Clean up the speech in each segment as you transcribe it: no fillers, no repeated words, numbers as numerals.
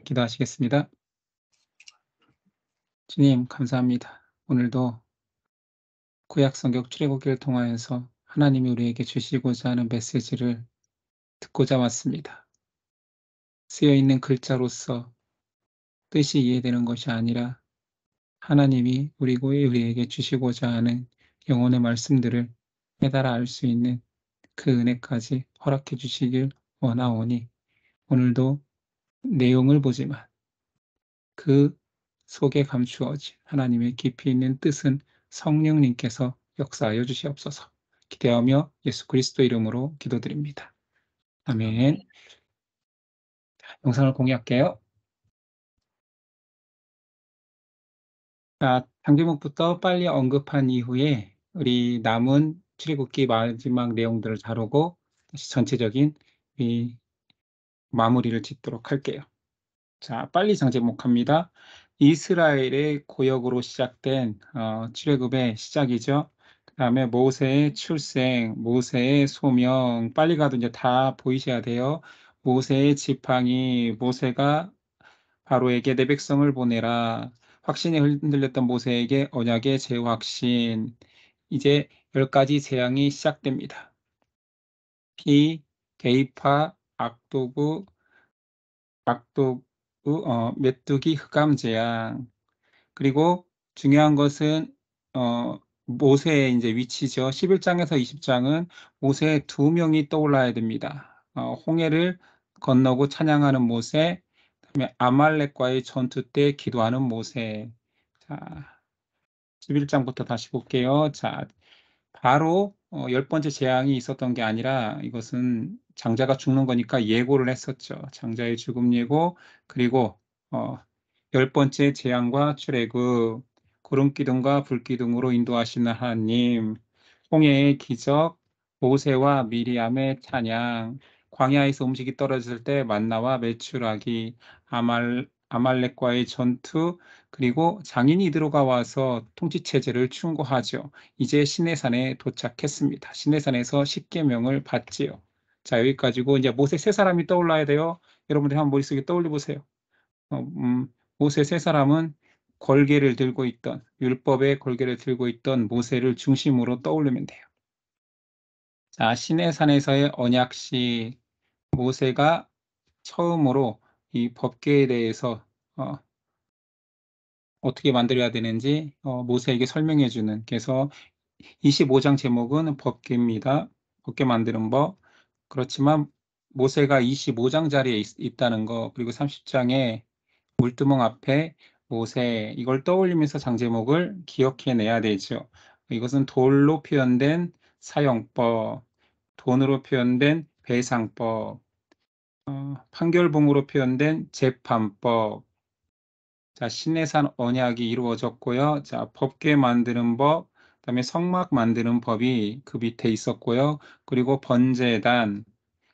기도하시겠습니다. 주님, 감사합니다. 오늘도 구약성경 출애굽기를 통하여서 하나님이 우리에게 주시고자 하는 메시지를 듣고자 왔습니다. 쓰여 있는 글자로서 뜻이 이해되는 것이 아니라 하나님이 우리에게 주시고자 하는 영혼의 말씀들을 깨달아 알 수 있는 그 은혜까지 허락해 주시길 원하오니 오늘도 내용을 보지만 그 속에 감추어진 하나님의 깊이 있는 뜻은 성령님께서 역사하여 주시옵소서. 기대하며 예수 그리스도 이름으로 기도드립니다. 아멘. 영상을 공유할게요. 자, 장제목부터 빨리 언급한 이후에 우리 남은 출애굽기 마지막 내용들을 다루고 다시 전체적인 이 마무리를 짓도록 할게요. 자, 빨리 장제목합니다. 이스라엘의 고역으로 시작된 출애굽의 시작이죠. 그다음에 모세의 출생, 모세의 소명, 빨리 가도 이제 다 보이셔야 돼요. 모세의 지팡이, 모세가 바로에게 내 백성을 보내라. 확신이 흔들렸던 모세에게 언약의 재확신. 이제 10가지 재앙이 시작됩니다. 피, 게이파, 악도구, 메뚜기, 흑암재앙. 그리고 중요한 것은 모세의 이제 위치죠. 11장에서 20장은 모세 2명이 떠올라야 됩니다. 홍해를 건너고 찬양하는 모세, 그다음에 아말렉과의 전투 때 기도하는 모세. 자, 11장부터 다시 볼게요. 자, 바로 10번째 재앙이 있었던 게 아니라 이것은 장자가 죽는 거니까 예고를 했었죠. 장자의 죽음 예고, 그리고 10번째 재앙과 출애굽, 구름 기둥과 불 기둥으로 인도하시는 하나님, 홍해의 기적, 모세와 미리암의 찬양, 광야에서 음식이 떨어졌을 때 만나와 메추라기, 아말렉과의 전투, 그리고 장인이 들어가 와서 통치체제를 충고하죠. 이제 시내산에 도착했습니다. 시내산에서 십계명을 받지요. 자, 여기까지고 이제 모세 세 사람이 떠올라야 돼요. 여러분들 한번 머릿속에 떠올려 보세요. 모세 세 사람은 걸개를 들고 있던, 율법의 걸개를 들고 있던 모세를 중심으로 떠올리면 돼요. 자, 시내산에서의 언약시, 모세가 처음으로 이 법궤에 대해서 어떻게 만들어야 되는지 모세에게 설명해 주는, 그래서 25장 제목은 법궤입니다. 법궤 만드는 법. 그렇지만 모세가 25장 자리에 있다는 거, 그리고 30장에 물두멍 앞에 모세, 이걸 떠올리면서 장제목을 기억해내야 되죠. 이것은 돌로 표현된 사형법, 돈으로 표현된 배상법, 판결봉으로 표현된 재판법. 자, 시내산 언약이 이루어졌고요. 자, 법궤 만드는 법, 그다음에 성막 만드는 법이 그 밑에 있었고요. 그리고 번제단,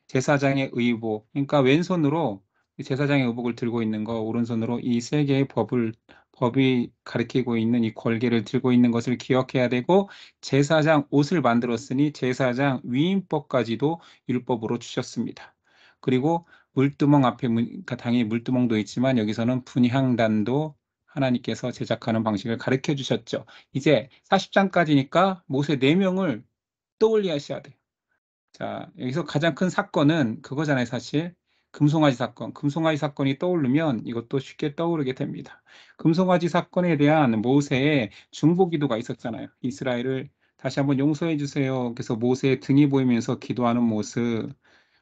제사장의 의복, 그러니까 왼손으로 제사장의 의복을 들고 있는 거, 오른손으로 이 세 개의 법이 가리키고 있는 이 걸개를 들고 있는 것을 기억해야 되고, 제사장 옷을 만들었으니 제사장 위임법까지도 율법으로 주셨습니다. 그리고 물두멍 앞에, 그러니까 당연히 물두멍도 있지만 여기서는 분향단도 하나님께서 제작하는 방식을 가르쳐 주셨죠. 이제 40장까지니까 모세 4명을 떠올리셔야 돼요. 자, 여기서 가장 큰 사건은 그거잖아요, 사실. 금송아지 사건. 금송아지 사건이 떠오르면 이것도 쉽게 떠오르게 됩니다. 금송아지 사건에 대한 모세의 중보기도가 있었잖아요. 이스라엘을 다시 한번 용서해 주세요. 그래서 모세의 등이 보이면서 기도하는 모습.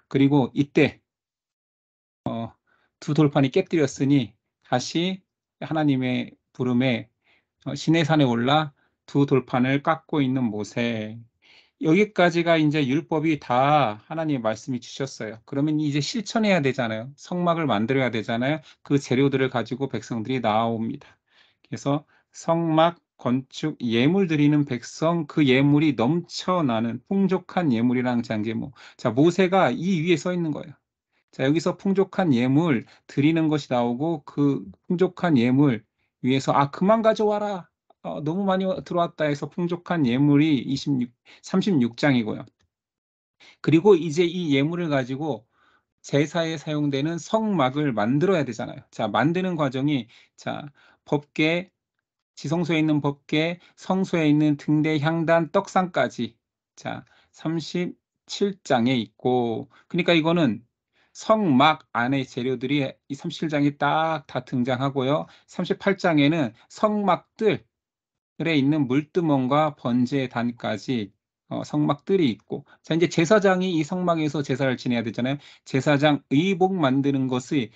그리고 이때 두 돌판이 깨뜨렸으니 다시 하나님의 부름에 시내산에 올라 두 돌판을 깎고 있는 모세. 여기까지가 이제 율법이 다 하나님의 말씀이 주셨어요. 그러면 이제 실천해야 되잖아요. 성막을 만들어야 되잖아요. 그 재료들을 가지고 백성들이 나옵니다. 그래서 성막 건축 예물 드리는 백성, 그 예물이 넘쳐나는 풍족한 예물이라는 장제목. 자, 모세가 이 위에 서 있는 거예요. 자, 여기서 풍족한 예물 드리는 것이 나오고, 그 풍족한 예물 위에서 그만 가져와라. 너무 많이 들어왔다 해서 풍족한 예물이 36장이고요. 그리고 이제 이 예물을 가지고 제사에 사용되는 성막을 만들어야 되잖아요. 자, 만드는 과정이 자, 법궤, 지성소에 있는 법궤, 성소에 있는 등대, 향단, 떡상까지 자, 37장에 있고, 그러니까 이거는 성막 안의 재료들이 이 37장이 딱 다 등장하고요. 38장에는 성막들에 있는 물두멍과 번제 단까지 성막들이 있고, 자, 이제 제사장이 이 성막에서 제사를 지내야 되잖아요. 제사장 의복 만드는 것을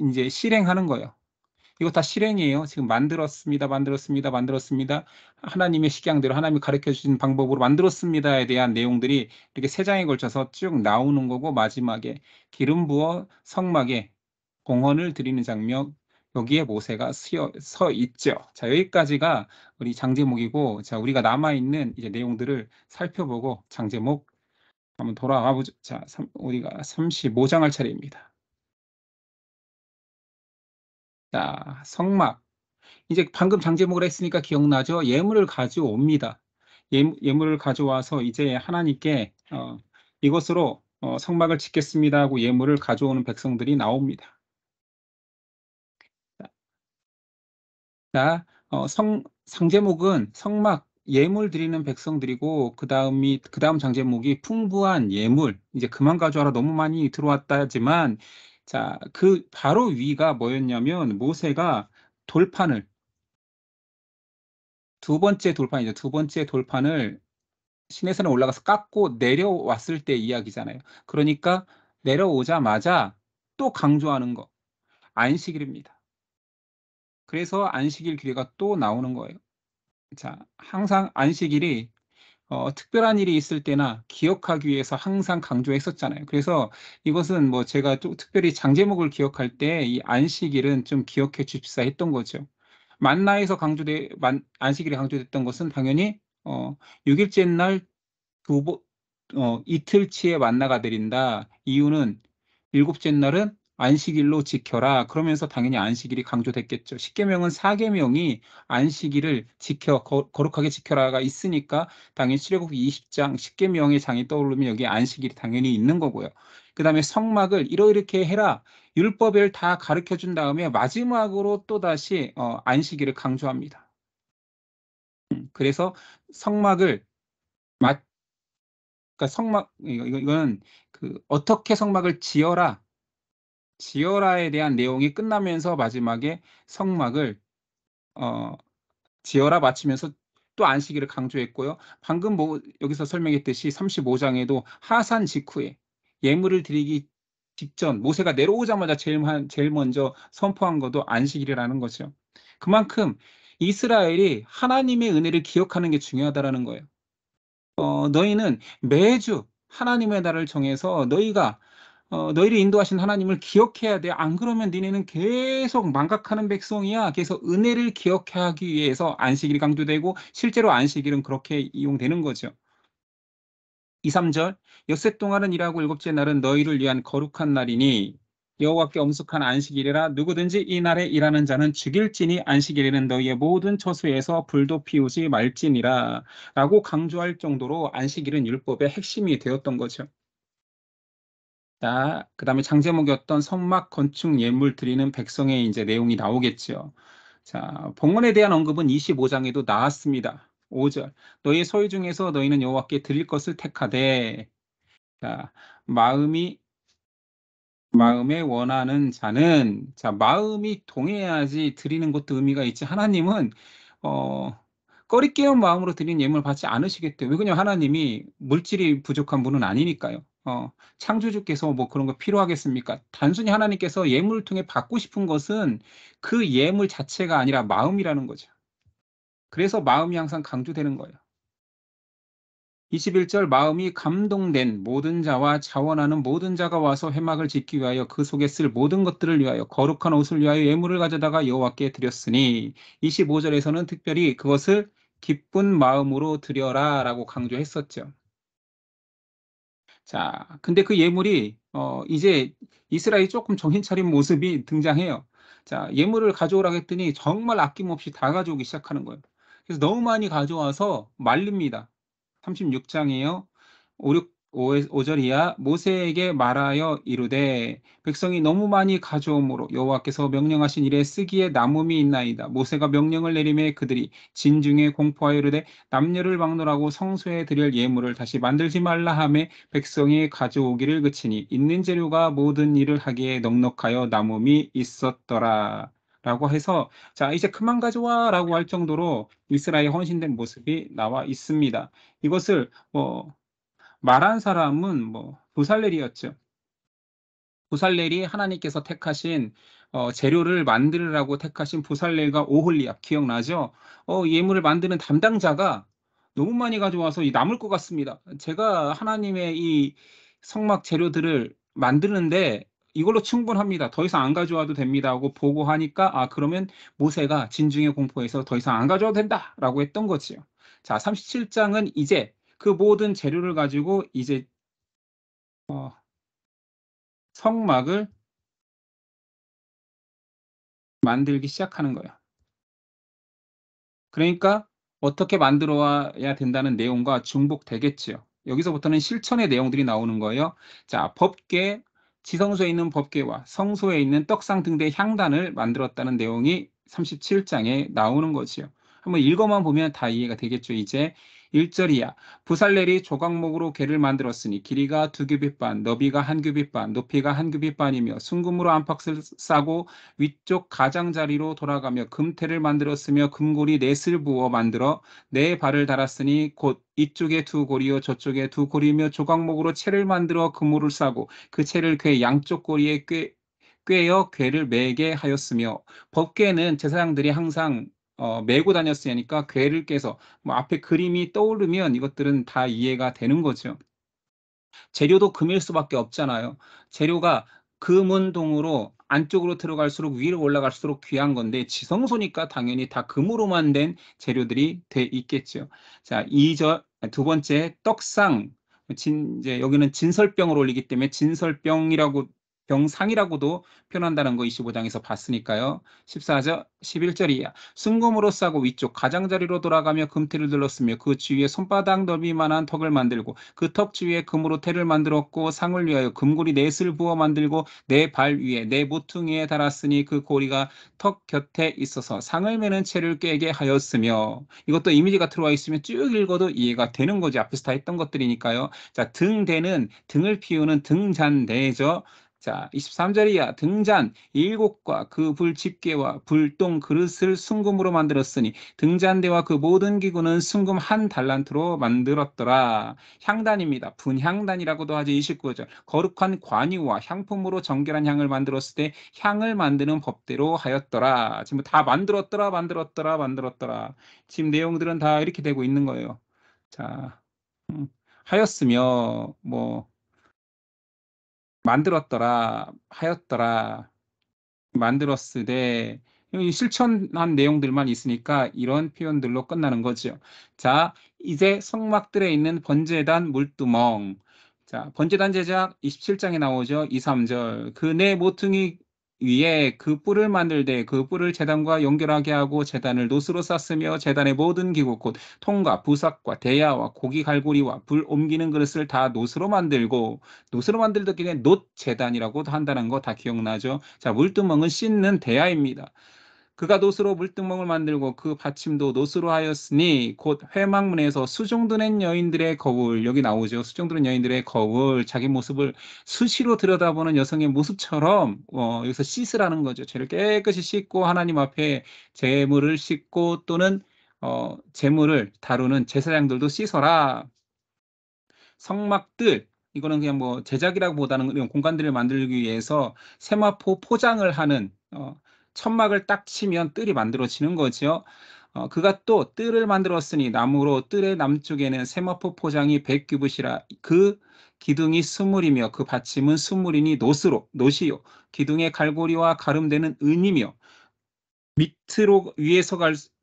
이제 실행하는 거예요. 이거 다 실행이에요. 지금 만들었습니다. 만들었습니다. 만들었습니다. 하나님의 식양대로 하나님이 가르쳐 주신 방법으로 만들었습니다에 대한 내용들이 이렇게 세 장에 걸쳐서 쭉 나오는 거고, 마지막에 기름 부어 성막에 공헌을 드리는 장면, 여기에 모세가 서 있죠. 자, 여기까지가 우리 장제목이고, 자, 우리가 남아있는 이제 내용들을 살펴보고 장제목 한번 돌아가 보죠. 자, 우리가 35장 할 차례입니다. 자, 성막. 이제 방금 장제목을 했으니까 기억나죠? 예물을 가져옵니다. 예물을 가져와서 이제 하나님께 이것으로 성막을 짓겠습니다 하고 예물을 가져오는 백성들이 나옵니다. 자, 상제목은 성막 예물 드리는 백성들이고, 그 다음 장제목이 풍부한 예물. 이제 그만 가져와라, 너무 많이 들어왔다지만, 자, 그 바로 위가 뭐였냐면 모세가 돌판을 두 번째 돌판이죠. 두 번째 돌판을 시내산에 올라가서 깎고 내려왔을 때 이야기잖아요. 그러니까 내려오자마자 또 강조하는 거, 안식일입니다. 그래서 안식일 규례가 또 나오는 거예요. 자, 항상 안식일이 특별한 일이 있을 때나 기억하기 위해서 항상 강조했었잖아요. 그래서 이것은 뭐 제가 또 특별히 장제목을 기억할 때 이 안식일은 좀 기억해 주십사 했던 거죠. 만나에서 안식일이 강조됐던 것은 당연히 6일째 날 이틀치의 만나가 내린다. 이유는 일곱째 날은 안식일로 지켜라. 그러면서 당연히 안식일이 강조됐겠죠. 십계명은 사계명이 안식일을 거룩하게 지켜라가 있으니까 당연히 출애굽기 20장 십계명의 장이 떠오르면 여기 안식일이 당연히 있는 거고요. 그 다음에 성막을 이렇게 해라. 율법을 다 가르쳐 준 다음에 마지막으로 또다시 안식일을 강조합니다. 그래서 성막을 그러니까 이거는 그 어떻게 성막을 지어라에 대한 내용이 끝나면서 마지막에 성막을 어, 지어라 마치면서 또 안식일을 강조했고요. 방금 뭐 여기서 설명했듯이 35장에도 하산 직후에 예물을 드리기 직전 모세가 내려오자마자 제일 먼저 선포한 것도 안식일이라는 거죠. 그만큼 이스라엘이 하나님의 은혜를 기억하는 게 중요하다라는 거예요. 너희는 매주 하나님의 날을 정해서 너희를 인도하신 하나님을 기억해야 돼. 안 그러면 니네는 계속 망각하는 백성이야. 그래서 은혜를 기억하기 위해서 안식일이 강조되고 실제로 안식일은 그렇게 이용되는 거죠. 2, 3절 엿새 동안은 일하고 일곱째 날은 너희를 위한 거룩한 날이니 여호와께 엄숙한 안식일이라 누구든지 이 날에 일하는 자는 죽일지니 안식일에는 너희의 모든 처소에서 불도 피우지 말지니라 라고 강조할 정도로 안식일은 율법의 핵심이 되었던 거죠. 자, 그 다음에 장제목이었던 성막 건축 예물 드리는 백성의 이제 내용이 나오겠죠. 자, 봉헌에 대한 언급은 25장에도 나왔습니다. 5절 너희의 소유 중에서 너희는 여호와께 드릴 것을 택하되 자, 마음에 원하는 자는 자, 마음이 동해야지 드리는 것도 의미가 있지. 하나님은 어, 꺼리 깨운 마음으로 드리는 예물 받지 않으시겠대요. 왜냐하면 하나님이 물질이 부족한 분은 아니니까요. 창조주께서 뭐 그런 거 필요하겠습니까? 단순히 하나님께서 예물을 통해 받고 싶은 것은 그 예물 자체가 아니라 마음이라는 거죠. 그래서 마음이 항상 강조되는 거예요. 21절 마음이 감동된 모든 자와 자원하는 모든 자가 와서 회막을 짓기 위하여 그 속에 쓸 모든 것들을 위하여 거룩한 옷을 위하여 예물을 가져다가 여호와께 드렸으니 25절에서는 특별히 그것을 기쁜 마음으로 드려라 라고 강조했었죠. 자, 근데 그 예물이 이제 이스라엘이 조금 정신 차린 모습이 등장해요. 자, 예물을 가져오라고 했더니 정말 아낌없이 다 가져오기 시작하는 거예요. 그래서 너무 많이 가져와서 말립니다. 36장이에요. 5절이야 모세에게 말하여 이르되 백성이 너무 많이 가져오므로 여호와께서 명령하신 일에 쓰기에 남음이 있나이다. 모세가 명령을 내리매 그들이 진중에 공포하여 이르되 남녀를 막론하고 성소에 드릴 예물을 다시 만들지 말라 하매 백성이 가져오기를 그치니 있는 재료가 모든 일을 하기에 넉넉하여 남음이 있었더라. 라고 해서 자 이제 그만 가져와라고 할 정도로 이스라엘 헌신된 모습이 나와 있습니다. 이것을 말한 사람은 부살렐이었죠. 부살렐이 하나님께서 택하신 재료를 만들으라고 택하신 부살렐과 오홀리압 기억나죠? 예물을 만드는 담당자가 너무 많이 가져와서 남을 것 같습니다. 제가 하나님의 이 성막 재료들을 만드는데 이걸로 충분합니다. 더 이상 안 가져와도 됩니다 하고 보고하니까 그러면 모세가 진중의 공포에서 더 이상 안 가져와도 된다라고 했던 거지요. 자, 37장은 이제 그 모든 재료를 가지고 이제 성막을 만들기 시작하는 거예요. 그러니까 어떻게 만들어 와야 된다는 내용과 중복되겠지요. 여기서부터는 실천의 내용들이 나오는 거예요. 자, 법궤, 지성소에 있는 법궤와 성소에 있는 떡상 등대 향단을 만들었다는 내용이 37장에 나오는 거지요. 한번 읽어만 보면 다 이해가 되겠죠. 이제 1절이야. 부살렐이 조각목으로 궤를 만들었으니 길이가 2규빗 반, 너비가 1규빗 반, 높이가 1규빗 반이며 순금으로 안팎을 싸고 위쪽 가장자리로 돌아가며 금태를 만들었으며 금고리 넷을 부어 만들어 네 발을 달았으니 곧 이쪽에 두 고리요 저쪽에 두 고리며 조각목으로 채를 만들어 그물을 싸고 그 채를 궤 양쪽 고리에 꿰어 궤를 매게 하였으며 법궤는 제사장들이 항상 메고 다녔으니까 궤를 깨서 앞에 그림이 떠오르면 이것들은 다 이해가 되는 거죠. 재료도 금일 수밖에 없잖아요. 재료가 금은동으로 안쪽으로 들어갈수록 위로 올라갈수록 귀한 건데 지성소니까 당연히 다 금으로만 된 재료들이 돼 있겠죠. 자, 두 번째 떡상. 이제 여기는 진설병을 올리기 때문에 진설병이라고 병상이라고도 표현한다는 거 25장에서 봤으니까요. 14절, 11절이야. 순금으로 싸고 위쪽 가장자리로 돌아가며 금태를 둘렀으며 그 주위에 손바닥 넓이만한 턱을 만들고 그 턱 주위에 금으로 태를 만들었고 상을 위하여 금고리 넷을 부어 만들고 내 발 위에 내 모퉁이에 달았으니 그 고리가 턱 곁에 있어서 상을 매는 채를 꿰게 하였으며 이것도 이미지가 들어와 있으면 쭉 읽어도 이해가 되는 거지. 앞에서 다 했던 것들이니까요. 자, 등대는 등을 피우는 등잔대죠. 자, 23절이야. 등잔 7과 그 불 집게와 불똥 그릇을 순금으로 만들었으니 등잔대와 그 모든 기구는 순금 한 달란트로 만들었더라. 향단입니다. 분향단이라고도 하죠. 29절. 거룩한 관유와 향품으로 정결한 향을 만들었을 때 향을 만드는 법대로 하였더라. 지금 다 만들었더라. 지금 내용들은 다 이렇게 되고 있는 거예요. 자, 하였으며 만들었더라, 하였더라, 만들었으되 실천한 내용들만 있으니까 이런 표현들로 끝나는 거죠. 자, 이제 성막들에 있는 번제단 물두멍. 자, 번제단 제작 27장에 나오죠. 2, 3절. 그 네 모퉁이 위에 그 뿔을 만들되 그 뿔을 제단과 연결하게 하고 제단을 노스로 쌌으며 제단의 모든 기구 곧 통과, 부삭과 대야와 고기 갈고리와 불 옮기는 그릇을 다 노스로 만들고 노스로 만들기 때문에 놋 제단이라고도 한다는 거 다 기억나죠? 자, 물두멍은 씻는 대야입니다. 그가 놋으로 물등멍을 만들고 그 받침도 놋으로 하였으니 곧 회막문에서 수종드는 여인들의 거울 여기 나오죠. 수종드는 여인들의 거울 자기 모습을 수시로 들여다보는 여성의 모습처럼 여기서 씻으라는 거죠. 죄를 깨끗이 씻고 하나님 앞에 재물을 씻고 또는 재물을 다루는 제사장들도 씻어라. 성막들 이거는 그냥 제작이라고보다는 이런 공간들을 만들기 위해서 세마포 포장을 하는 천막을 딱 치면 뜰이 만들어지는 거죠. 그가 또 뜰을 만들었으니 나무로 뜰의 남쪽에는 세마포 포장이 100규빗이라 그 기둥이 스물이며 그 받침은 스물이니 노시요 기둥의 갈고리와 가름되는 은이며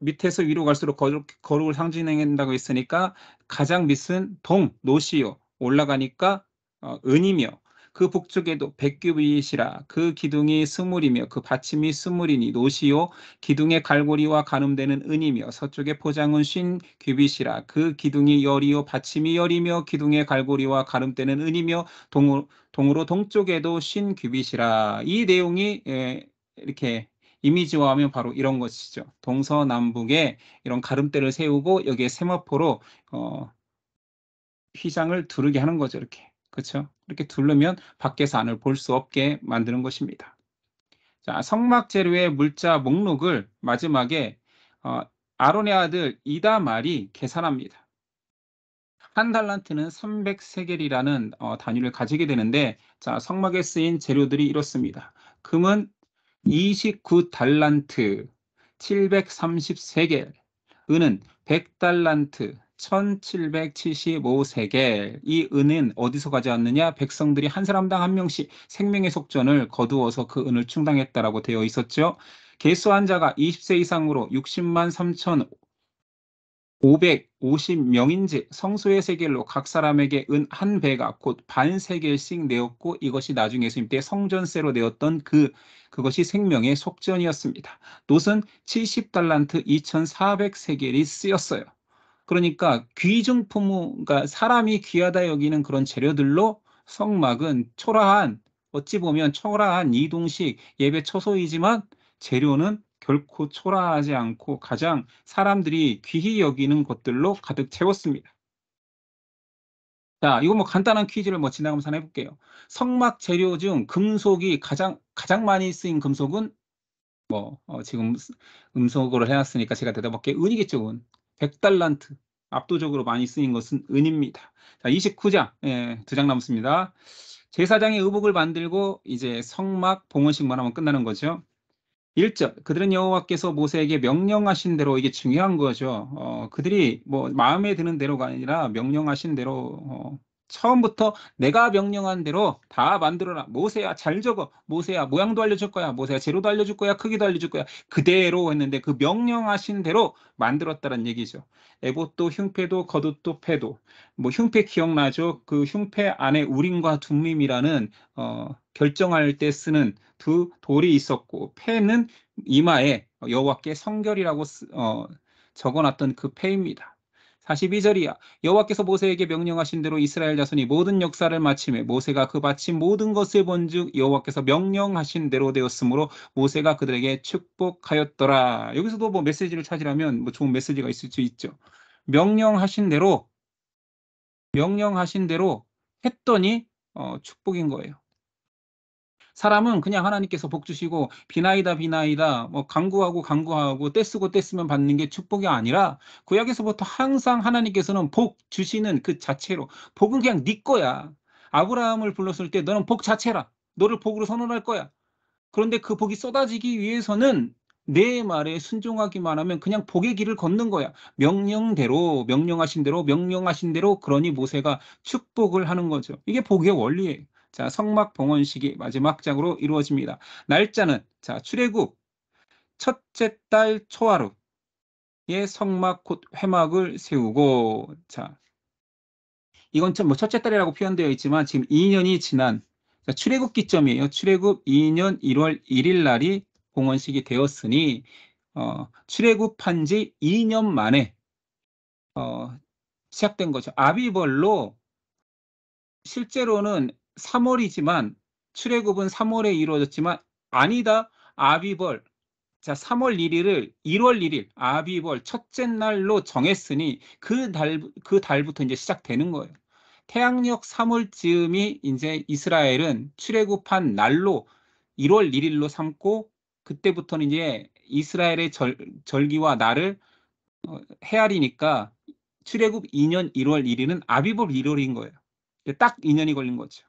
밑에서 위로 갈수록 거룩을 상징한다고 했으니까 가장 밑은 노시요 올라가니까 은이며 그 북쪽에도 100규빗이라. 그 기둥이 스물이며 그 받침이 스물이니 노시요 기둥의 갈고리와 가늠되는 은이며 서쪽의 포장은 50규빗이라. 그 기둥이 열이요 받침이 열이며 기둥의 갈고리와 가름되는 은이며 동으로 동쪽에도 50규빗이라. 이 내용이 이렇게 이미지화하면 바로 이런 것이죠. 동서남북에 이런 가름대를 세우고 여기에 세마포로 휘장을 두르게 하는 거죠. 이렇게. 그렇죠? 이렇게 두르면 밖에서 안을 볼 수 없게 만드는 것입니다. 자, 성막 재료의 물자 목록을 마지막에 아론의 아들 이다말이 계산합니다. 한 달란트는 300세겔이라는 단위를 가지게 되는데, 자, 성막에 쓰인 재료들이 이렇습니다. 금은 29달란트, 730세겔, 은은 100달란트, 1775세겔. 이 은은 어디서 가져왔느냐? 백성들이 한 사람당 한 명씩 생명의 속전을 거두어서 그 은을 충당했다라고 되어 있었죠. 개수한 자가 20세 이상으로 60만 3,550명인지 성소의 세겔로 각 사람에게 은 한 배가 곧 반 세겔씩 내었고, 이것이 나중에 예수님 때 성전세로 내었던 그것이 생명의 속전이었습니다. 놋은 70달란트 2,400세겔이 쓰였어요. 그러니까 그러니까 사람이 귀하다 여기는 그런 재료들로 성막은 어찌 보면 초라한 이동식 예배 처소이지만 재료는 결코 초라하지 않고 가장 사람들이 귀히 여기는 것들로 가득 채웠습니다. 자, 이거 뭐 간단한 퀴즈를 뭐 지나가면서 하나 해볼게요. 성막 재료 중 금속이 가장 많이 쓰인 금속은 지금 음속으로 해놨으니까 제가 대답할게요. 은이겠죠, 은. 100달란트. 압도적으로 많이 쓰인 것은 은입니다. 자, 29장. 예, 2장 남았습니다. 제사장의 의복을 만들고 이제 성막 봉헌식만 하면 끝나는 거죠. 1절. 그들은 여호와께서 모세에게 명령하신 대로, 이게 중요한 거죠. 그들이 뭐 마음에 드는 대로가 아니라 명령하신 대로, 처음부터 내가 명령한 대로 다 만들어라. 모세야 잘 적어. 모세야 모양도 알려줄 거야. 모세야 재료도 알려줄 거야. 크기도 알려줄 거야. 그대로 했는데 그 명령하신 대로 만들었다는 얘기죠. 에봇도 흉패도 겉옷도 패도. 뭐 흉패 기억나죠? 그 흉패 안에 우림과 둠림이라는 결정할 때 쓰는 두 돌이 있었고, 패는 이마에 여호와께 성결이라고 적어놨던 그 패입니다. 42절이야. 여호와께서 모세에게 명령하신 대로 이스라엘 자손이 모든 역사를 마치매 모세가 그 바친 모든 것을 본즉 여호와께서 명령하신 대로 되었으므로 모세가 그들에게 축복하였더라. 여기서도 뭐 메시지를 찾으려면 뭐 좋은 메시지가 있을 수 있죠. 명령하신 대로 했더니 축복인 거예요. 사람은 그냥 하나님께서 복 주시고 비나이다 뭐 강구하고 떼쓰고 떼쓰면 받는 게 축복이 아니라, 구약에서부터 항상 하나님께서는 복 주시는 그 자체로, 복은 그냥 네 거야. 아브라함을 불렀을 때 너는 복 자체라. 너를 복으로 선언할 거야. 그런데 그 복이 쏟아지기 위해서는 내 말에 순종하기만 하면 그냥 복의 길을 걷는 거야. 명령하신 대로. 그러니 모세가 축복을 하는 거죠. 이게 복의 원리예요. 자, 성막 봉헌식이 마지막 장으로 이루어집니다. 날짜는, 자, 출애굽 첫째 달 초하루에 성막 곧 회막을 세우고, 자, 이건 뭐 첫째 달이라고 표현되어 있지만 지금 2년이 지난, 자, 출애굽 기점이에요. 출애굽 2년 1월 1일 날이 봉헌식이 되었으니 출애굽한 지 2년 만에 시작된 거죠. 아비벌로 실제로는 3월이지만 출애굽은 3월에 이루어졌지만 아니다. 아비벌. 자, 3월 1일을 1월 1일 아비벌 첫째 날로 정했으니 그 달부터 이제 시작되는 거예요. 태양력 3월쯤이 이제 이스라엘은 출애굽한 날로 1월 1일로 삼고, 그때부터는 이제 이스라엘의 절기와 날을 헤아리니까 출애굽 2년 1월 1일은 아비벌 1월인 거예요. 딱 2년이 걸린 거죠.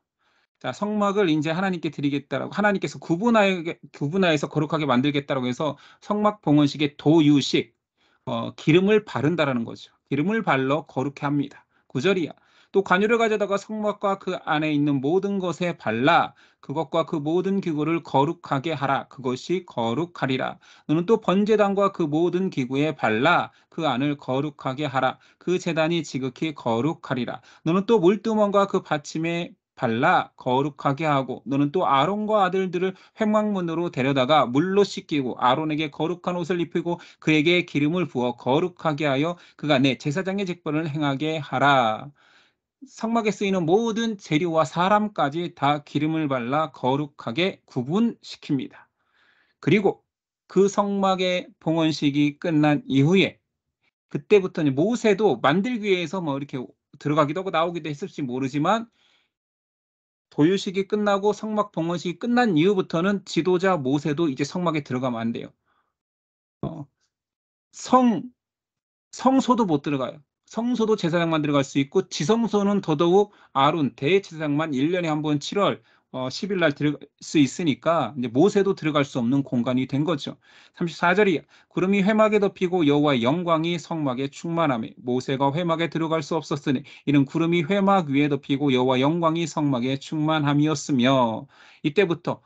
자, 성막을 이제 하나님께 드리겠다라고, 하나님께서 구분하여서 거룩하게 만들겠다라고 해서 성막 봉헌식의 도유식, 기름을 바른다라는 거죠. 기름을 발라 거룩해 합니다. 9절이야. 또 관유를 가져다가 성막과 그 안에 있는 모든 것에 발라 그것과 그 모든 기구를 거룩하게 하라. 그것이 거룩하리라. 너는 또 번제단과 그 모든 기구에 발라 그 안을 거룩하게 하라. 그 제단이 지극히 거룩하리라. 너는 또 물두멍과 그 받침에 발라 거룩하게 하고 너는 또 아론과 아들들을 회막문으로 데려다가 물로 씻기고 아론에게 거룩한 옷을 입히고 그에게 기름을 부어 거룩하게 하여 그가 내 제사장의 직분을 행하게 하라. 성막에 쓰이는 모든 재료와 사람까지 다 기름을 발라 거룩하게 구분시킵니다. 그리고 그 성막의 봉헌식이 끝난 이후에 그때부터는 모세도 만들기 위해서 뭐 이렇게 들어가기도 하고 나오기도 했을지 모르지만 도유식이 끝나고 성막 봉헌식이 끝난 이후부터는 지도자 모세도 이제 성막에 들어가면 안 돼요. 성소도 못 들어가요. 성소도 제사장만 들어갈 수 있고 지성소는 더더욱 아론 대제사장만 1년에 한 번 7월 10일 날 들어갈 수 있으니까 이제 모세도 들어갈 수 없는 공간이 된 거죠. 34절이 구름이 회막에 덮이고 여호와의 영광이 성막에 충만하며 모세가 회막에 들어갈 수 없었으니 이는 구름이 회막 위에 덮이고 여호와의 영광이 성막에 충만함이었으며 이때부터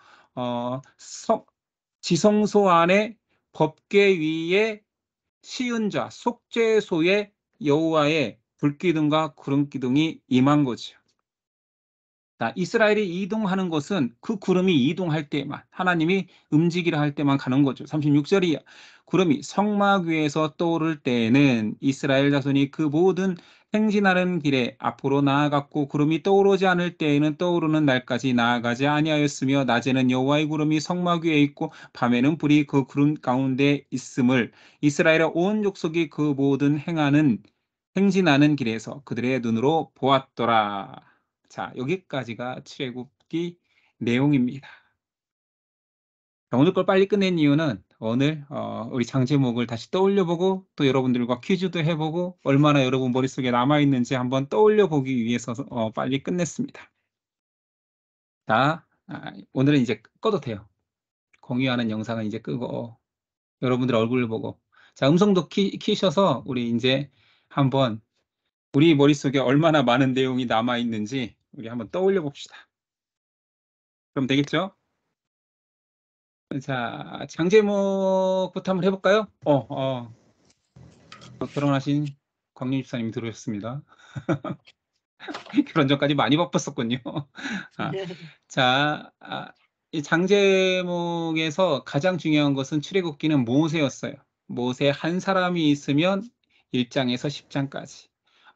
지성소 안에 법궤 위에 시은자 속죄소에 여호와의 불기둥과 구름기둥이 임한 거죠. 자, 이스라엘이 이동하는 것은 그 구름이 이동할 때만 하나님이 움직이라 할 때만 가는 거죠. 36절이 구름이 성막 위에서 떠오를 때에는 이스라엘 자손이 그 모든 행진하는 길에 앞으로 나아갔고 구름이 떠오르지 않을 때에는 떠오르는 날까지 나아가지 아니하였으며 낮에는 여호와의 구름이 성막 위에 있고 밤에는 불이 그 구름 가운데 있음을 이스라엘의 온 족속이 그 모든 행진하는 길에서 그들의 눈으로 보았더라. 자, 여기까지가 출애굽기 내용입니다. 오늘 걸 빨리 끝낸 이유는 오늘 우리 장제목을 다시 떠올려보고 또 여러분들과 퀴즈도 해보고 얼마나 여러분 머릿속에 남아있는지 한번 떠올려보기 위해서 빨리 끝냈습니다. 자, 오늘은 이제 꺼도 돼요. 공유하는 영상은 이제 끄고 여러분들 얼굴을 보고 자, 음성도 키셔서 우리 이제 한번 우리 머릿속에 얼마나 많은 내용이 남아있는지 우리 한번 떠올려 봅시다. 그럼 되겠죠? 자, 장제목부터 한번 해볼까요? 결혼하신 광윤 집사님이 들어오셨습니다. 결혼 전까지 많이 바빴었군요. 자, 이 장제목에서 가장 중요한 것은 출애굽기는 모세였어요. 모세 한 사람이 있으면 1장에서 10장까지.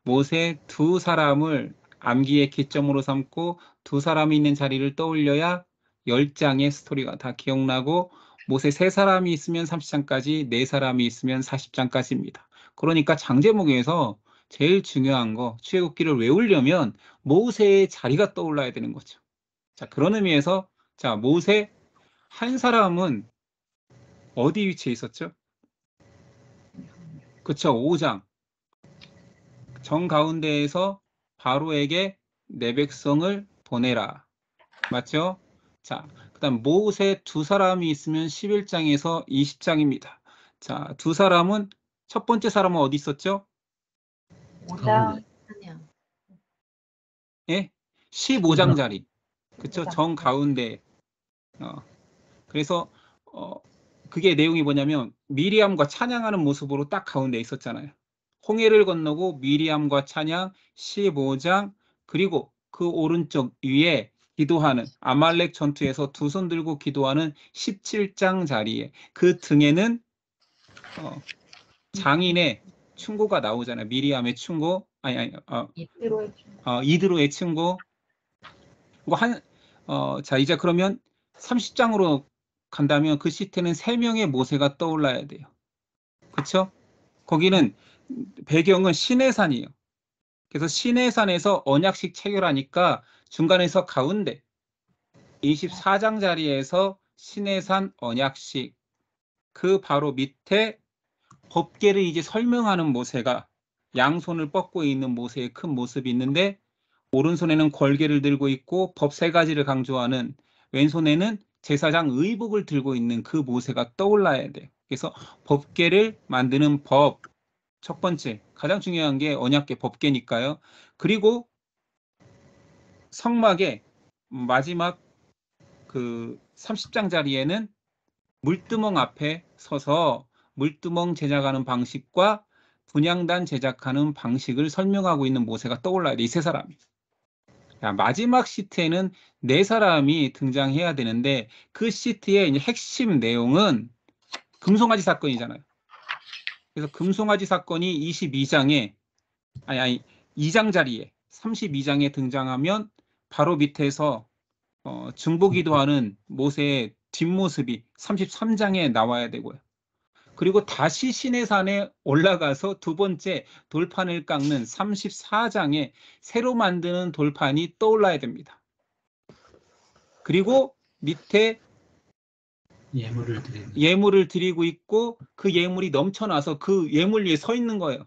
모세 두 사람을 암기의 기점으로 삼고 두 사람이 있는 자리를 떠올려야 10장의 스토리가 다 기억나고 모세 세 사람이 있으면 30장까지, 네 사람이 있으면 40장까지입니다. 그러니까 장제목에서 제일 중요한 거 출애굽기를 외우려면 모세의 자리가 떠올라야 되는 거죠. 자, 그런 의미에서 자, 모세 한 사람은 어디 위치에 있었죠? 그쵸, 5장. 정 가운데에서 바로에게 내 백성을 보내라. 맞죠? 자, 그 다음 모세 두 사람이 있으면 11장에서 20장입니다. 자, 두 사람은 첫 번째 사람은 어디 있었죠? 5장 예? 15장 자리. 그쵸? 정 가운데. 그래서 그게 내용이 뭐냐면 미리암과 찬양하는 모습으로 딱 가운데 있었잖아요. 홍해를 건너고 미리암과 찬양 15장 그리고 그 오른쪽 위에 기도하는 아말렉 전투에서 두 손 들고 기도하는 17장 자리에 그 등에는 장인의 충고가 나오잖아요. 미리암의 충고 이드로의 충고. 자, 이제 그러면 30장으로 간다면 그 시태는 3명의 모세가 떠올라야 돼요. 그렇죠? 거기는 배경은 시내산이에요. 그래서 시내산에서 언약식 체결하니까 중간에서 가운데 24장 자리에서 시내산 언약식 그 바로 밑에 법궤를 이제 설명하는 모세가 양손을 뻗고 있는 모세의 큰 모습이 있는데 오른손에는 걸개를 들고 있고 법 3가지를 강조하는 왼손에는 제사장 의복을 들고 있는 그 모세가 떠올라야 돼요. 그래서 법궤를 만드는 법 첫 번째 가장 중요한 게 언약궤 법궤니까요. 그리고 성막의 마지막 그 30장 자리에는 물두멍 앞에 서서 물두멍 제작하는 방식과 분향단 제작하는 방식을 설명하고 있는 모세가 떠올라야 돼. 이 세 사람이. 자, 마지막 시트에는 네 사람이 등장해야 되는데 그 시트의 이제 핵심 내용은 금송아지 사건이잖아요. 그래서 금송아지 사건이 22장에 아니 2장 자리에 32장에 등장하면 바로 밑에서 중보기도하는 모세의 뒷모습이 33장에 나와야 되고요. 그리고 다시 시내산에 올라가서 두 번째 돌판을 깎는 34장에 새로 만드는 돌판이 떠올라야 됩니다. 그리고 밑에 예물을 드리고 있고 그 예물이 넘쳐나서 그 예물 위에 서 있는 거예요.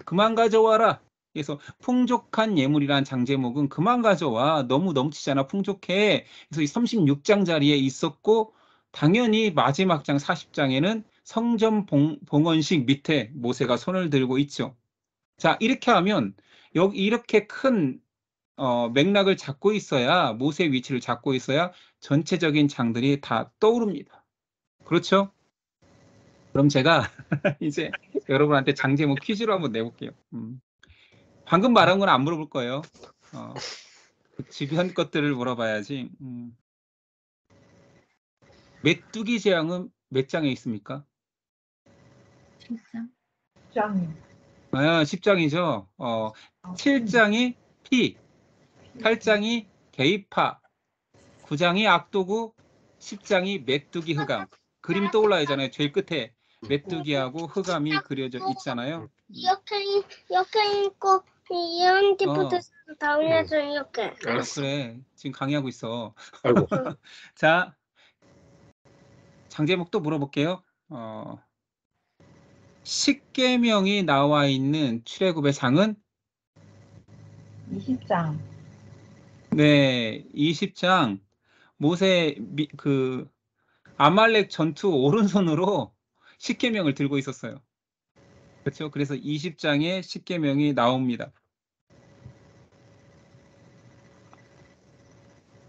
그만 가져와라. 그래서 풍족한 예물이란 장제목은 그만 가져와. 너무 넘치잖아. 풍족해. 그래서 이 36장 자리에 있었고 당연히 마지막 장 40장에는 성전 봉헌식 밑에 모세가 손을 들고 있죠. 자, 이렇게 하면 여기 이렇게 큰 맥락을 잡고 있어야 모세 위치를 잡고 있어야 전체적인 장들이 다 떠오릅니다. 그렇죠? 그럼 제가 이제 여러분한테 장제목 퀴즈로 한번 내볼게요. 방금 말한 건 안 물어볼 거예요. 그 주변 것들을 물어봐야지. 메뚜기 재앙은 몇 장에 있습니까? 10장. 10장이죠. 7장이 피, 8장이 개입파, 9장이 악도구, 10장이 메뚜기 흑암. 그림이 떠올라야잖아요. 제일 끝에 메뚜기하고 흑암이 그려져 있잖아요. 이렇게 읽고 얘한테부터 다운해서 이렇게. 그래. 지금 강의하고 있어. 아이고. 자, 장제목도 물어볼게요. 십계명이 나와 있는 출애굽의 장은 20장. 네, 20장 모세 그 아말렉 전투 오른손으로 십계명을 들고 있었어요. 그렇죠? 그래서 20장에 십계명이 나옵니다.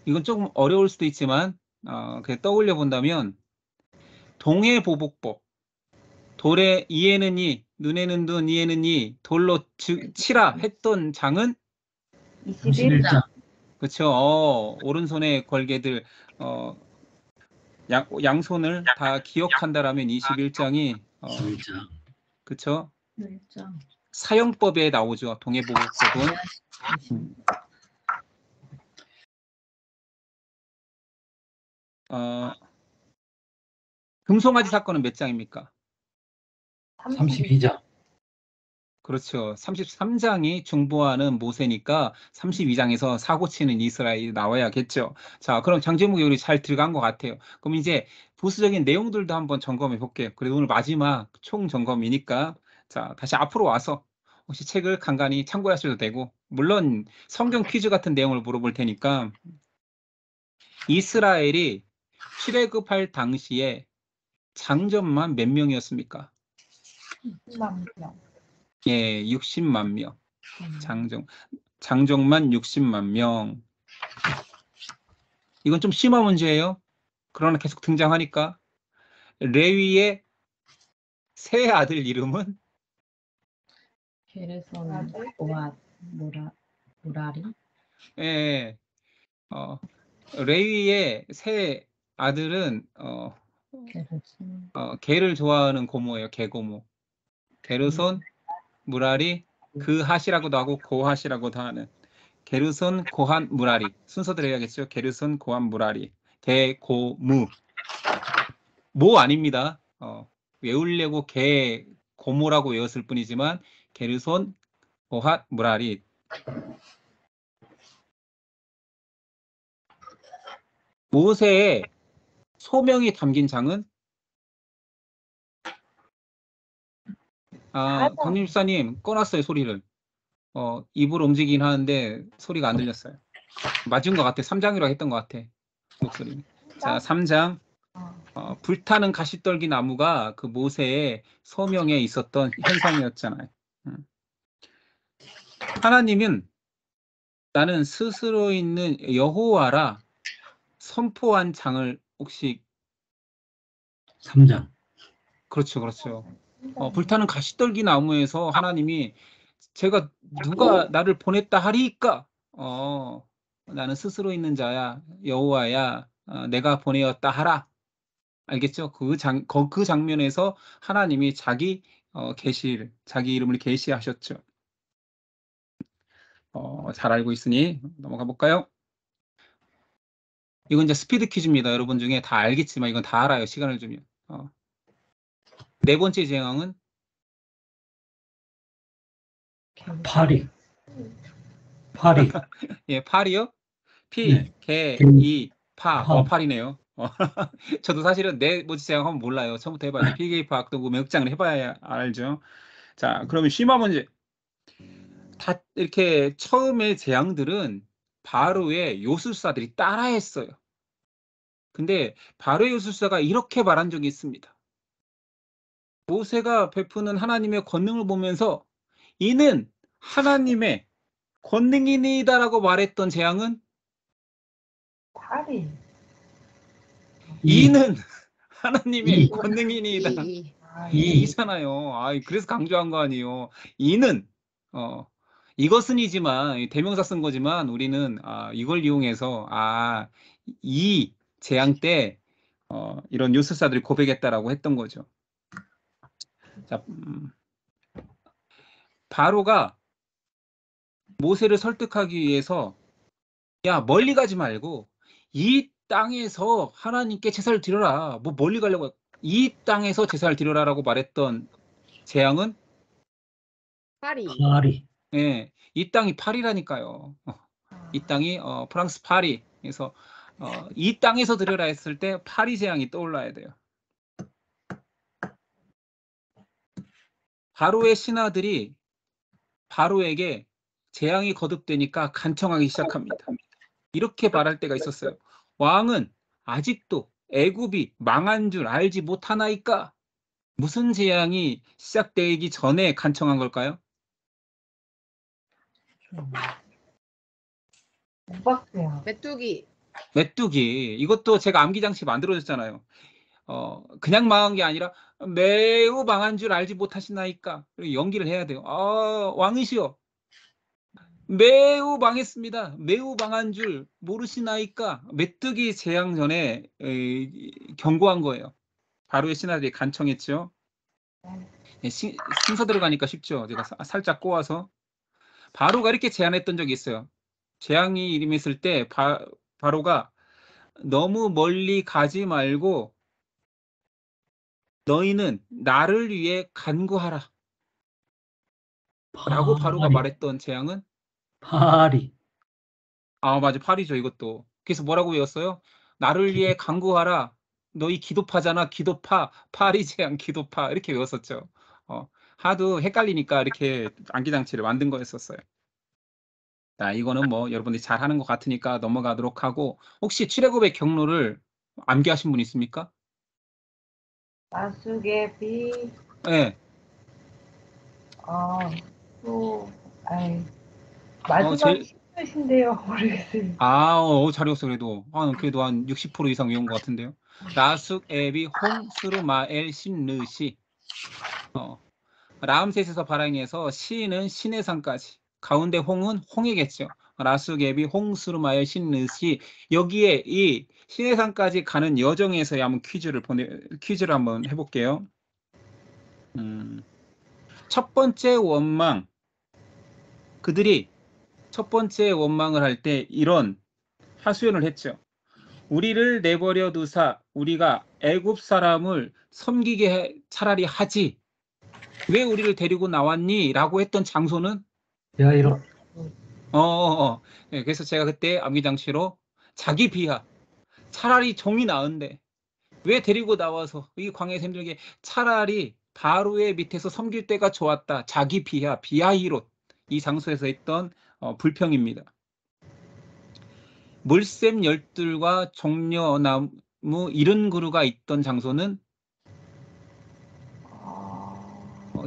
이건 조금 어려울 수도 있지만 그냥 떠올려 본다면 동해보복법, 돌에 이에는 이, 눈에는 눈, 이에는 이, 돌로 치라 했던 장은 21장. 그렇죠. 오른손에 걸개들 양손을 다 기억한다라면 21장이 그렇죠. 1장. 사형법에 나오죠. 동해보복법은. 금송아지 사건은 몇 장입니까? 32장. 그렇죠. 33장이 중보하는 모세니까 32장에서 사고치는 이스라엘이 나와야겠죠. 자, 그럼 장제목이 우리 잘 들어간 것 같아요. 그럼 이제 부수적인 내용들도 한번 점검해 볼게요. 그래도 오늘 마지막 총 점검이니까 자, 다시 앞으로 와서 혹시 책을 간간히 참고하셔도 되고 물론 성경 퀴즈 같은 내용을 물어볼 테니까 이스라엘이 출애굽할 당시에 장정만 몇 명이었습니까? 10만 명. 예, 60만 명. 장정만 60만 명. 이건 좀 심한 문제예요. 그러나 계속 등장하니까. 레위의 세 아들 이름은? 게르손, 오앗, 무라리. 예, 레위의 세 아들은 게르손. 개를 좋아하는 고모예요. 개고모. 게르손, 무라리, 그핫이라고도 하고 고핫이라고도 하는. 게르손, 고한, 무라리. 순서대로 해야겠죠. 게르손, 고한, 무라리. 개고무. 모 아닙니다. 외우려고 개 고모라고 외웠을 뿐이지만 게르손, 고핫, 무라리. 모세의 소명이 담긴 장은 강림사님 꺼놨어요 소리를. 입으로 움직이긴 하는데 소리가 안 들렸어요. 맞은 것 같아. 3장이라고 했던 것 같아. 목소리. 자, 3장. 불타는 가시떨기 나무가 그 모세의 소명에 있었던 현상이었잖아요. 하나님은 나는 스스로 있는 여호와라 선포한 장을 혹시 3장. 그렇죠, 그렇죠. 불타는 가시떨기 나무에서 하나님이 제가 누가 나를 보냈다 하리까 나는 스스로 있는 자야, 여호와야, 내가 보내었다 하라. 알겠죠? 그 장면에서 하나님이 자기 자기 이름을 계시하셨죠. 잘 알고 있으니 넘어가 볼까요? 이건 이제 스피드 퀴즈입니다. 여러분 중에 다 알겠지만 이건 다 알아요. 시간을 주면. 네 번째 재앙은 파리. 파리. 예, 팔이요? 피, 네. 개, 개, 이, 파. 파. 팔이네요. 저도 사실은 네 번째 재앙 하면 몰라요. 처음부터 해봐야지. 피, 개, 이, 파, 악동, 몇 장을 해봐야 알죠. 자, 그러면 쉬마 문제. 다 이렇게 처음에 재앙들은 바로의 요술사들이 따라했어요. 근데 바로의 요술사가 이렇게 말한 적이 있습니다. 모세가 베푸는 하나님의 권능을 보면서 이는 하나님의 권능이니이다라고 말했던 재앙은 파리. 이는 하나님의 이. 권능이니이다. 아, 이. 이잖아요. 그래서 강조한 거 아니에요. 이는 이것은이지만 대명사 쓴 거지만 우리는 이걸 이용해서 이 재앙 때 이런 요술사들이 고백했다라고 했던 거죠. 자, 바로가 모세를 설득하기 위해서 야 멀리 가지 말고 이 땅에서 하나님께 제사를 드려라. 뭐 멀리 가려고 이 땅에서 제사를 드려라라고 말했던 재앙은 파리. 파리. 예, 이 땅이 파리라니까요. 이 땅이 프랑스 파리. 그래서 이 땅에서 드려라 했을 때 파리 재앙이 떠올라야 돼요. 바로의 신하들이 바로에게 재앙이 거듭되니까 간청하기 시작합니다. 이렇게 말할 때가 있었어요. 왕은 아직도 애굽이 망한 줄 알지 못하나이까? 무슨 재앙이 시작되기 전에 간청한 걸까요? 오박스야. 메뚜기. 메뚜기. 이것도 제가 암기장치 만들어줬잖아요. 그냥 망한 게 아니라 매우 망한 줄 알지 못하시나이까? 연기를 해야 돼요. 왕이시여. 매우 망했습니다. 매우 망한 줄 모르시나이까? 메뚜기 재앙 전에 경고한 거예요. 바로의 신하들이 간청했죠. 순서 들어가니까 쉽죠. 제가 살짝 꼬아서. 바로가 이렇게 제안했던 적이 있어요. 재앙이 임했을 때 바로가 너무 멀리 가지 말고 너희는 나를 위해 간구하라. 라고 바로가 말했던 재앙은 파리. 맞아. 파리죠, 이것도. 그래서 뭐라고 외웠어요? 나를 위해 간구하라. 너희 기도파잖아. 기도파. 파리 재앙 기도파. 이렇게 외웠었죠. 하도 헷갈리니까 이렇게 암기장치를 만든 거였었어요. 자, 이거는 뭐 여러분들이 잘 하는 것 같으니까 넘어가도록 하고, 혹시 출애굽의 경로를 암기하신 분 있습니까? 나수개비. 네. 마지막이 힘드신데요. 모르겠어요. 잘 외웠어, 그래도. 그래도 한 60% 이상 외운 것 같은데요. 라숙, 에비, 홍, 수르, 마엘, 신, 르시. 라암셋에서 발행해서 시는 신의 산까지. 가운데 홍은 홍이겠죠. 라숙, 에비, 홍, 수르, 마엘, 신, 르시. 여기에 이 신의 산까지 가는 여정에서 한번 퀴즈를 한번 해볼게요. 첫 번째 원망. 그들이 첫 번째 원망을 할 때 이런 하소연을 했죠. 우리를 내버려 두사 우리가 애굽 사람을 섬기게 차라리 하지. 왜 우리를 데리고 나왔니? 라고 했던 장소는 야이로. 네, 그래서 제가 그때 암기장치로 자기 비하. 차라리 종이 나은데 왜 데리고 나와서 이 광야에서 힘들게 차라리 바로의 밑에서 섬길 때가 좋았다. 자기 비하, 비하이롯. 이 장소에서 했던 불평입니다. 물샘 열둘과 종려나무 70그루가 있던 장소는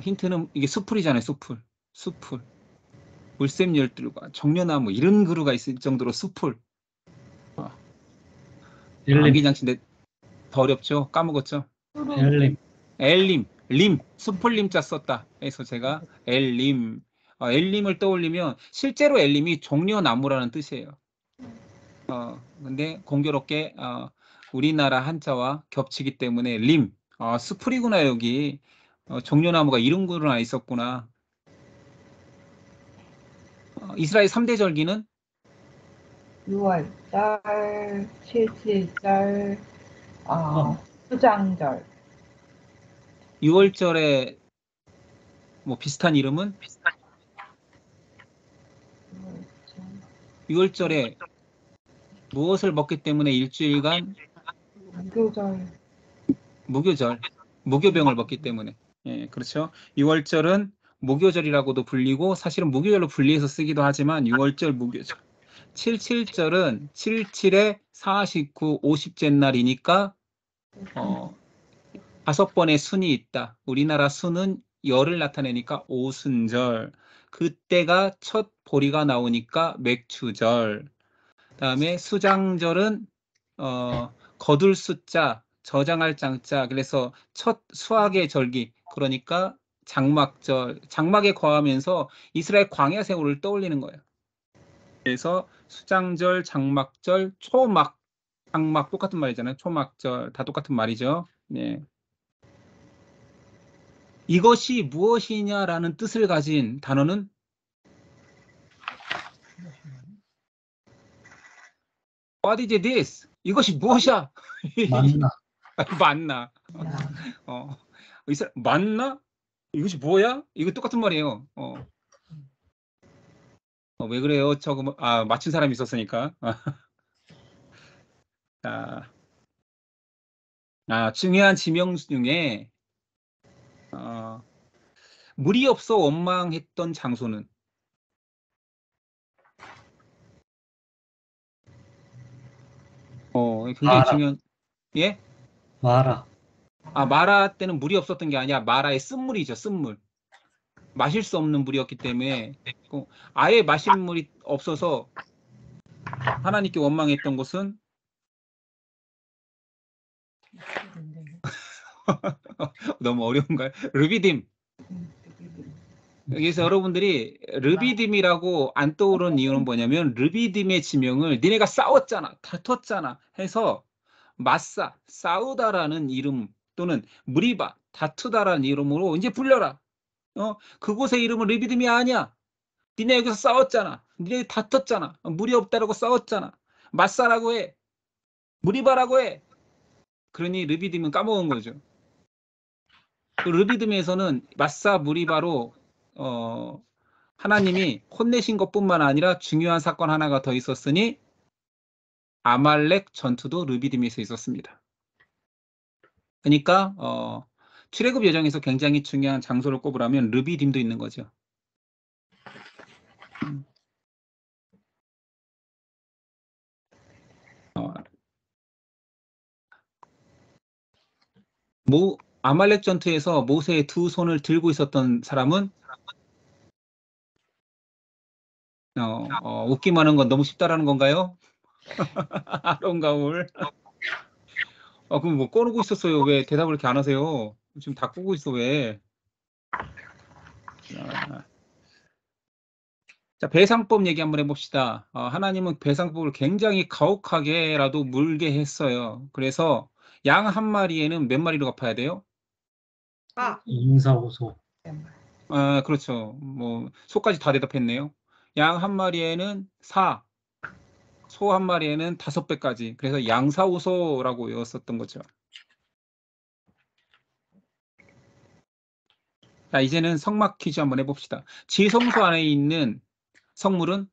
힌트는 이게 수풀이잖아요. 수풀. 물샘 열둘과 종려나무 70그루가 있을 정도로 수풀. 암기장치인데 더 어렵죠? 까먹었죠? 엘림, 수풀림자 썼다. 그래서 제가 엘림을 떠올리면 실제로 엘림이 종려나무라는 뜻이에요. 근데 공교롭게 우리나라 한자와 겹치기 때문에 림. 수풀이구나 여기. 종려나무가 이런 구나 있었구나. 이스라엘 3대 절기는 6월절, 7.7절, 수장절. 6월절에 뭐 비슷한 이름은 6월절에 무엇을 먹기 때문에 일주일간 무교절. 무교병을 먹기 때문에. 예, 그렇죠. 6월절은 무교절이라고도 불리고 사실은 무교절로 분리해서 쓰기도 하지만 6월절 무교절. 77절은 77에 49, 50째 날이니까 5번의 순이 있다. 우리나라 순은 열을 나타내니까 오순절. 그때가 첫 보리가 나오니까 맥추절. 그다음에 수장절은 거둘 숫자, 저장할 장자. 그래서 첫 수학의 절기. 그러니까 장막절. 장막에 거하면서 이스라엘 광야 생활을 떠올리는 거예요. 그래서 수장절, 장막절, 초막, 장막 똑같은 말이잖아요. 초막절 다 똑같은 말이죠. 네. 이것이 무엇이냐라는 뜻을 가진 단어는 What is this? 이것이 무엇이야? 만나. 맞나? 맞나? 이것이 뭐야? 이거 똑같은 말이에요. 왜 그래요? 저거 맞춘 사람이 있었으니까. 중요한 지명 중에 물이 없어 원망했던 장소는 굉장히 마라. 중요한. 예? 마라. 마라 때는 물이 없었던 게 아니라 마라의 쓴물이죠. 쓴물. 마실 수 없는 물이었기 때문에 아예 마실 물이 없어서 하나님께 원망했던 곳은 너무 어려운가요? 르비딤. 여기서 여러분들이 르비딤이라고 안 떠오르는 이유는 뭐냐면 르비딤의 지명을 니네가 싸웠잖아, 다퉜잖아 해서 마싸, 싸우다라는 이름 또는 무리바, 다투다라는 이름으로 이제 불려라. 그곳의 이름은 르비딤이 아니야. 니네 여기서 싸웠잖아. 니네 다퉜잖아. 물이 없다라고 싸웠잖아. 마싸라고 해. 무리바라고 해. 그러니 르비딤은 까먹은 거죠. 그 르비딤에서는 마싸 무리바로 하나님이 혼내신 것뿐만 아니라 중요한 사건 하나가 더 있었으니 아말렉 전투도 르비딤에서 있었습니다. 그러니까 출애굽 여정에서 굉장히 중요한 장소를 꼽으라면 르비딤도 있는 거죠. 아말렉 전투에서 모세의 두 손을 들고 있었던 사람은 웃기만 한 건 너무 쉽다라는 건가요? 아론과 울. 그럼 뭐 꺼놓고 있었어요. 왜 대답을 이렇게 안 하세요? 지금 다 끄고 있어 왜? 자, 배상법 얘기 한번 해봅시다. 하나님은 배상법을 굉장히 가혹하게라도 물게 했어요. 그래서 양 한 마리에는 몇 마리로 갚아야 돼요? 인사호소. 그렇죠. 뭐 소까지 다 대답했네요. 양 한 마리에는 4, 소 한 마리에는 5배까지. 그래서 양사오소라고 외웠었던 거죠. 자, 이제는 성막 퀴즈 한번 해봅시다. 지성소 안에 있는 성물은?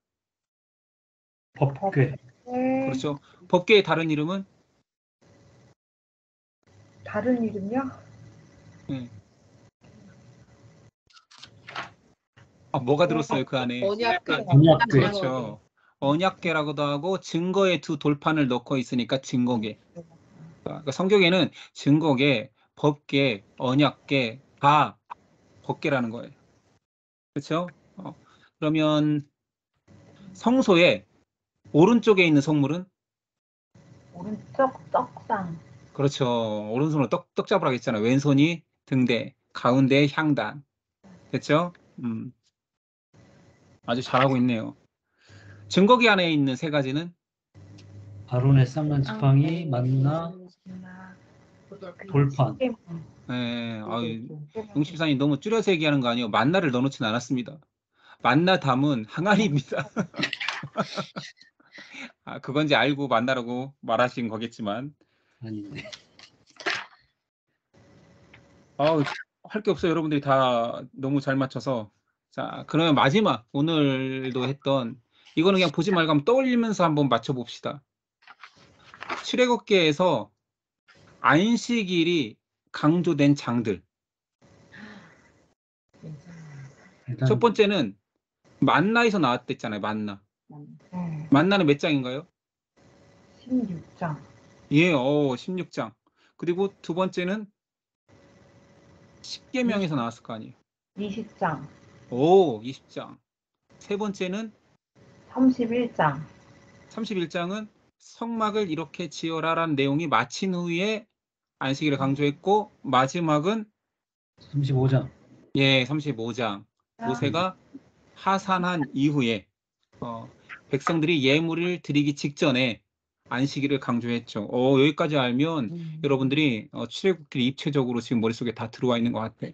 법궤. 그렇죠. 법궤의 다른 이름은? 다른 이름요? 뭐가 들었어요 그 안에? 언약궤. 언약궤. 그렇죠. 언약궤라고도 하고 증거의 두 돌판을 넣고 있으니까 증거궤. 그러니까 성경에는 증거궤, 법궤, 언약궤 다 법궤라는 거예요. 그렇죠? 그러면 성소의 오른쪽에 있는 성물은? 오른쪽 떡상. 그렇죠. 오른손으로 떡 잡으라고 했잖아요. 왼손이 등대, 가운데 향단. 됐죠? 아주 잘하고 있네요. 증거기 안에 있는 세 가지는? 아론의 쌍난 지팡이, 만나, 돌판. 네, 용십사님 너무 줄여서 얘기하는 거 아니에요? 만나를 넣어놓진 않았습니다. 만나 담은 항아리입니다. 아, 그건지 알고 만나라고 말하신 거겠지만. 아닌데. 할 게 없어요. 여러분들이 다 너무 잘 맞춰서. 자, 그러면 마지막 오늘도 했던 이거는 그냥 보지 말고 한번 떠올리면서 한번 맞춰봅시다. 출애굽기에서 안식일이 강조된 장들. 일단 첫 번째는 만나에서 나왔댔잖아요. 만나. 네. 만나는 몇 장인가요? 16장. 예, 16장. 그리고 두 번째는 십계명에서 나왔을 거 아니에요. 20장. 20장. 세 번째는 31장. 31장은 성막을 이렇게 지어라라는 내용이 마친 후에 안식일을 강조했고, 마지막은 35장. 35장. 모세가 하산한 이후에 백성들이 예물을 드리기 직전에 안식일을 강조했죠. 여기까지 알면 여러분들이 출애굽기를 입체적으로 지금 머릿속에 다 들어와 있는 것 같아.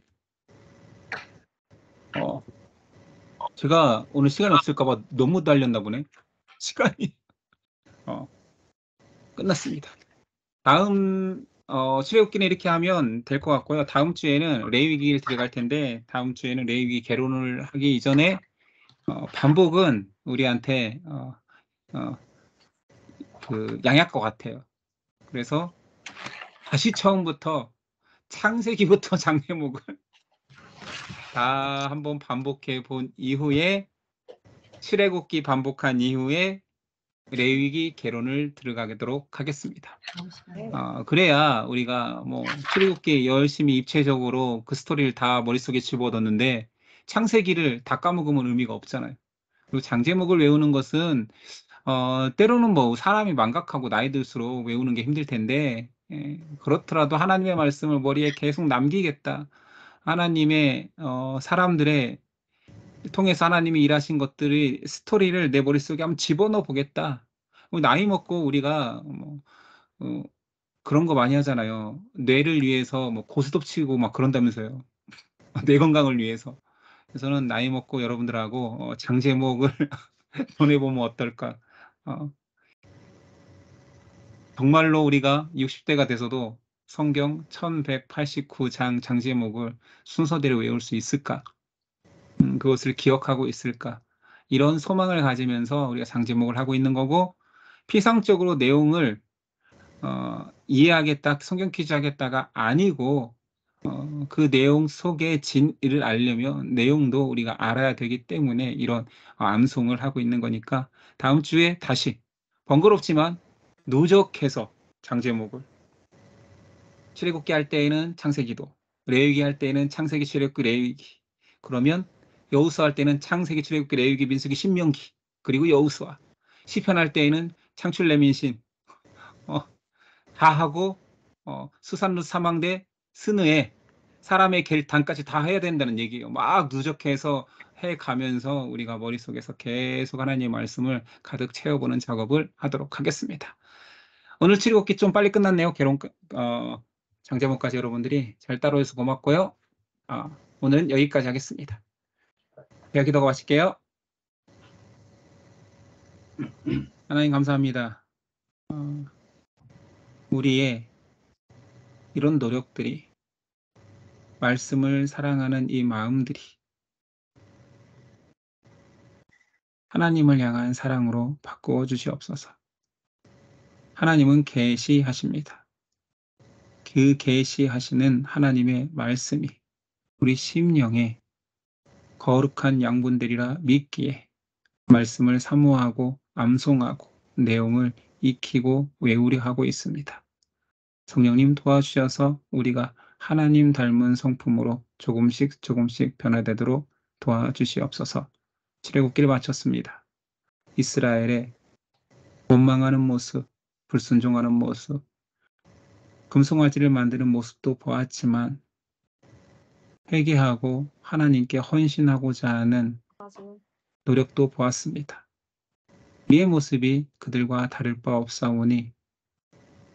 제가 오늘 시간이 없을까 봐 너무 달렸나 보네. 시간이. 끝났습니다. 다음 출애굽기는 이렇게 하면 될 것 같고요. 다음 주에는 레위기를 들어갈 텐데, 다음 주에는 레위기 개론을 하기 이전에 반복은 우리한테 그 양약 것 같아요. 그래서 다시 처음부터 창세기부터 장례목을 다 한번 반복해 본 이후에 출애굽기 반복한 이후에 레위기 개론을 들어가도록 하겠습니다. 그래야 우리가 뭐 출애굽기 열심히 입체적으로 그 스토리를 다 머릿속에 집어넣는데 창세기를 다 까먹으면 의미가 없잖아요. 그리고 장제목을 외우는 것은 때로는 뭐 사람이 망각하고 나이 들수록 외우는 게 힘들 텐데, 그렇더라도 하나님의 말씀을 머리에 계속 남기겠다. 하나님의 사람들의 통해서 하나님이 일하신 것들의 스토리를 내 머릿속에 한번 집어넣어 보겠다. 나이 먹고 우리가 뭐 그런 거 많이 하잖아요. 뇌를 위해서 뭐 고스톱 치고 막 그런다면서요. 뇌 건강을 위해서. 그래서는 나이 먹고 여러분들하고 장제목을 보내보면 어떨까. 정말로 우리가 60대가 돼서도 성경 1189장 장제목을 순서대로 외울 수 있을까? 그것을 기억하고 있을까? 이런 소망을 가지면서 우리가 장제목을 하고 있는 거고, 피상적으로 내용을 이해하겠다, 성경 퀴즈 하겠다가 아니고, 그 내용 속의 진리를 알려면 내용도 우리가 알아야 되기 때문에 이런 암송을 하고 있는 거니까 다음 주에 다시 번거롭지만 누적해서 장제목을, 출애굽기 할 때에는 창세기도, 레위기 할 때에는 창세기, 출애굽기, 레위기, 그러면 여호수아 할 때는 창세기, 출애굽기, 레위기, 민수기, 신명기, 그리고 여호수아, 시편 할 때에는 창출, 레민신 다 하고 수산루 사망대 스느에 사람의 결단까지 다 해야 된다는 얘기예요. 막 누적해서 해가면서 우리가 머릿속에서 계속 하나님의 말씀을 가득 채워보는 작업을 하도록 하겠습니다. 오늘 출애굽기 좀 빨리 끝났네요. 개론 장제목까지 여러분들이 잘 따라해서 고맙고요. 오늘은 여기까지 하겠습니다. 제가 기도가 마칠게요. 하나님 감사합니다. 우리의 이런 노력들이, 말씀을 사랑하는 이 마음들이 하나님을 향한 사랑으로 바꾸어 주시옵소서. 하나님은 계시하십니다. 그 계시하시는 하나님의 말씀이 우리 심령에 거룩한 양분들이라 믿기에 말씀을 사모하고 암송하고 내용을 익히고 외우려 하고 있습니다. 성령님 도와주셔서 우리가 하나님 닮은 성품으로 조금씩 변화되도록 도와주시옵소서. 출애굽기를 마쳤습니다. 이스라엘의 원망하는 모습, 불순종하는 모습, 금송아지를 만드는 모습도 보았지만 회개하고 하나님께 헌신하고자 하는 노력도 보았습니다. 우리의 모습이 그들과 다를 바 없사오니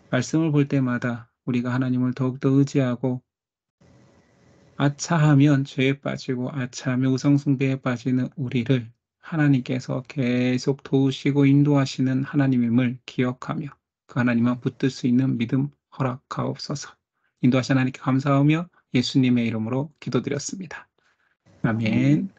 말씀을 볼 때마다 우리가 하나님을 더욱더 의지하고 아차하면 죄에 빠지고 아차하면 우상숭배에 빠지는 우리를 하나님께서 계속 도우시고 인도하시는 하나님임을 기억하며 그 하나님만 붙들 수 있는 믿음 허락하옵소서. 인도하신 하나님께 감사하며 예수님의 이름으로 기도드렸습니다. 아멘.